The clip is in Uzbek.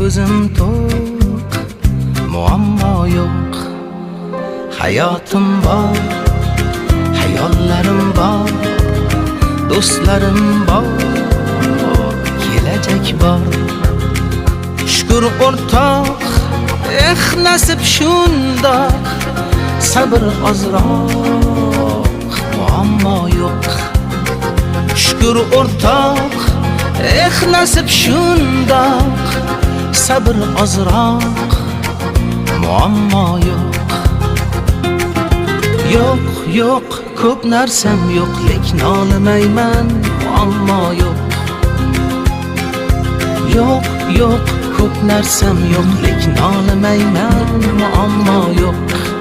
ko'zim to'q, muammo yo'q. Hayotim bor, hayollarim bor, do'stlarim bor, kelajak bor. Shukr o'rtoq, nasib shundoq, sabr ozroq, muammo yo'q. Shukr o'rtoq, nasib shundoq, sabr ozroq, muammo yo'q. Yo'q, yo'q, ko'p narsam yo'q, lekin olmayman, muammo yo'q. Yo'q, yo'q, ko'p narsam yo'q, lekin olmayman, muammo yo'q.